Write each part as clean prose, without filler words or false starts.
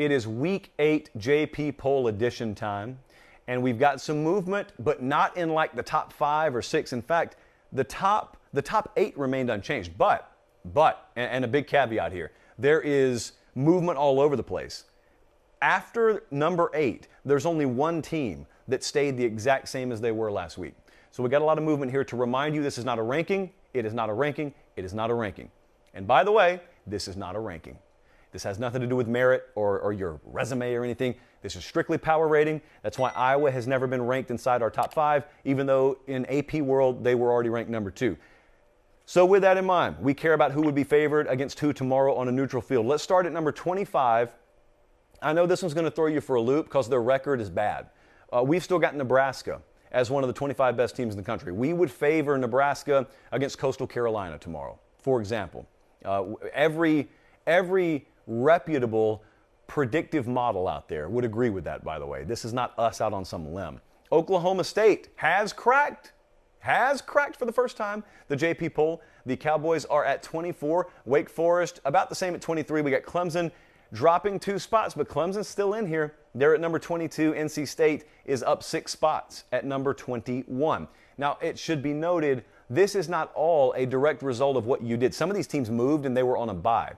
It is Week 8 JP poll edition time, and we've got some movement, but not in like the top 5 or 6. In fact, the top 8 remained unchanged. But, and a big caveat here, there is movement all over the place. After number 8, there's only one team that stayed the exact same as they were last week. So we got a lot of movement here to remind you this is not a ranking, it is not a ranking, it is not a ranking. And by the way, this is not a ranking. This has nothing to do with merit or your resume or anything. This is strictly power rating. That's why Iowa has never been ranked inside our top 5, even though in AP world they were already ranked number 2. So with that in mind, we care about who would be favored against who tomorrow on a neutral field. Let's start at number 25. I know this one's going to throw you for a loop because their record is bad. We've still got Nebraska as one of the 25 best teams in the country. We would favor Nebraska against Coastal Carolina tomorrow, for example. Every reputable predictive model out there would agree with that, by the way. This is not us out on some limb. Oklahoma State has cracked for the first time the JP poll. The Cowboys are at 24. Wake Forest about the same at 23. We got Clemson dropping 2 spots, but Clemson's still in here. They're at number 22. NC State is up 6 spots at number 21. Now, it should be noted, this is not all a direct result of what you did. Some of these teams moved and they were on a bye.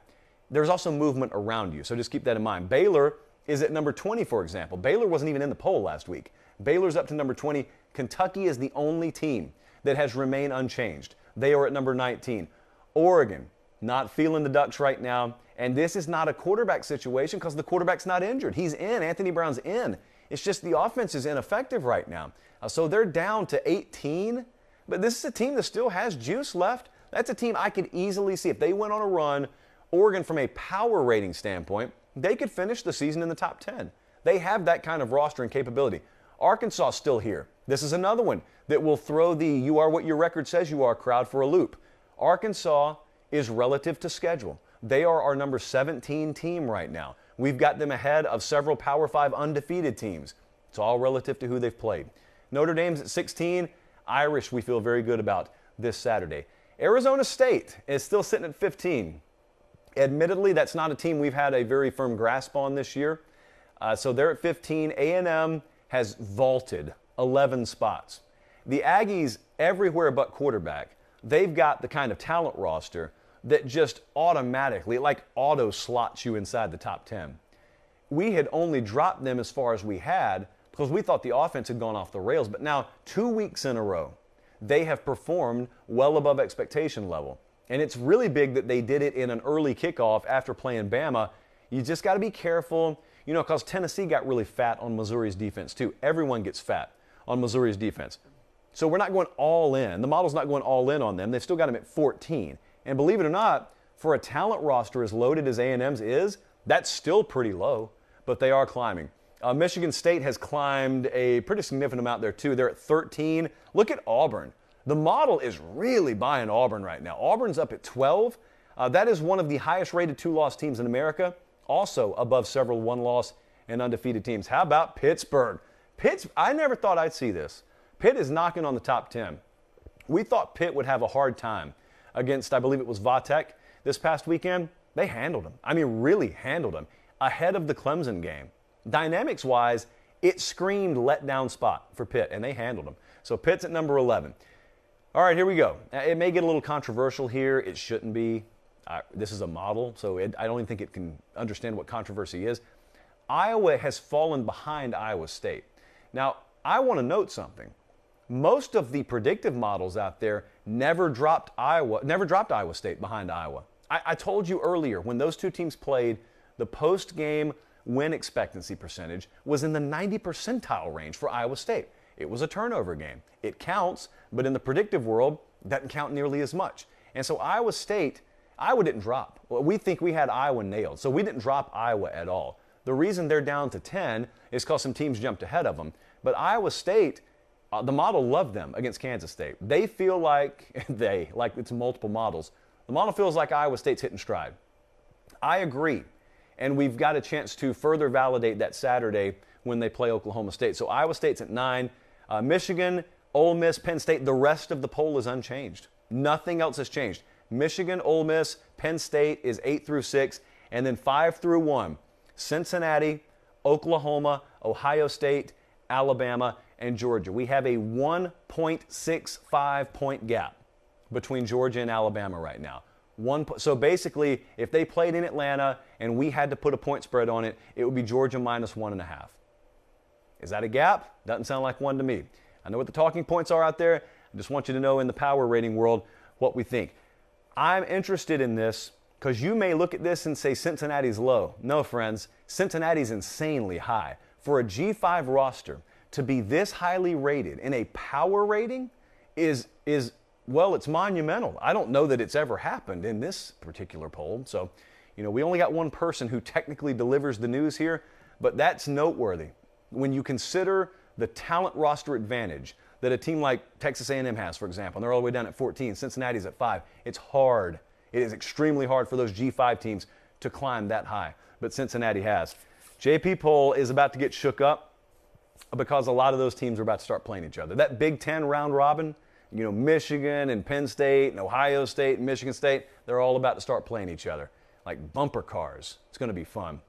There's also movement around you, so just keep that in mind. Baylor is at number 20, for example. Baylor wasn't even in the poll last week. Baylor's up to number 20. Kentucky is the only team that has remained unchanged. They are at number 19. Oregon, not feeling the Ducks right now. And this is not a quarterback situation because the quarterback's not injured. He's in. Anthony Brown's in. It's just the offense is ineffective right now. So they're down to 18. But this is a team that still has juice left. That's a team I could easily see. If they went on a run, Oregon, from a power rating standpoint, they could finish the season in the top 10. They have that kind of roster and capability. Arkansas is still here. This is another one that will throw the "you are what your record says you are" crowd for a loop. Arkansas is relative to schedule. They are our number 17 team right now. We've got them ahead of several Power 5 undefeated teams. It's all relative to who they've played. Notre Dame's at 16. Irish we feel very good about this Saturday. Arizona State is still sitting at 15. Admittedly, that's not a team we've had a very firm grasp on this year. So they're at 15. A&M has vaulted 11 spots. The Aggies, everywhere but quarterback, they've got the kind of talent roster that just automatically, like auto slots you inside the top 10. We had only dropped them as far as we had because we thought the offense had gone off the rails. But now, 2 weeks in a row, they have performed well above expectation level. And it's really big that they did it in an early kickoff after playing Bama. You just got to be careful, because Tennessee got really fat on Missouri's defense too. Everyone gets fat on Missouri's defense. So we're not going all in. The model's not going all in on them. They've still got them at 14. And believe it or not, for a talent roster as loaded as A&M's is, that's still pretty low, but they are climbing. Michigan State has climbed a pretty significant amount there too. They're at 13. Look at Auburn. The model is really buying Auburn right now. Auburn's up at 12. That is one of the highest rated 2-loss teams in America, also above several 1-loss and undefeated teams. How about Pittsburgh? I never thought I'd see this. Pitt is knocking on the top 10. We thought Pitt would have a hard time against, I believe it was Vatek this past weekend. They handled them. I mean, really handled them ahead of the Clemson game. Dynamics-wise, it screamed letdown spot for Pitt, and they handled them. So Pitt's at number 11. All right, here we go. It may get a little controversial here. It shouldn't be. This is a model, so I don't even think it can understand what controversy is. Iowa has fallen behind Iowa State. Now, I want to note something. Most of the predictive models out there never dropped Iowa State behind Iowa. I told you earlier, when those two teams played, the post-game win expectancy percentage was in the 90 percentile range for Iowa State. It was a turnover game. It counts, but in the predictive world, it doesn't count nearly as much. And so Iowa didn't drop. Well, we think we had Iowa nailed, so we didn't drop Iowa at all. The reason they're down to 10 is because some teams jumped ahead of them. But Iowa State, the model loved them against Kansas State. They feel like it's multiple models. The model feels like Iowa State's hitting stride. I agree. And we've got a chance to further validate that Saturday when they play Oklahoma State. So Iowa State's at 9. Michigan, Ole Miss, Penn State, the rest of the poll is unchanged. Nothing else has changed. Michigan, Ole Miss, Penn State is 8 through 6, and then 5 through 1. Cincinnati, Oklahoma, Ohio State, Alabama, and Georgia. We have a 1.65 point gap between Georgia and Alabama right now. So basically, if they played in Atlanta and we had to put a point spread on it, it would be Georgia minus 1.5. Is that a gap? Doesn't sound like one to me. I know what the talking points are out there. I just want you to know in the power rating world what we think. I'm interested in this because you may look at this and say Cincinnati's low. No, friends, Cincinnati's insanely high. For a G5 roster to be this highly rated in a power rating is well, it's monumental. I don't know that it's ever happened in this particular poll. So, we only got one person who technically delivers the news here, but that's noteworthy when you consider the talent roster advantage that a team like Texas A&M has, for example, and they're all the way down at 14. Cincinnati's at 5. It's hard. It is extremely hard for those G5 teams to climb that high, but Cincinnati has. JP poll is about to get shook up because a lot of those teams are about to start playing each other. That Big Ten round robin, Michigan and Penn State and Ohio State and Michigan State, they're all about to start playing each other like bumper cars. It's going to be fun.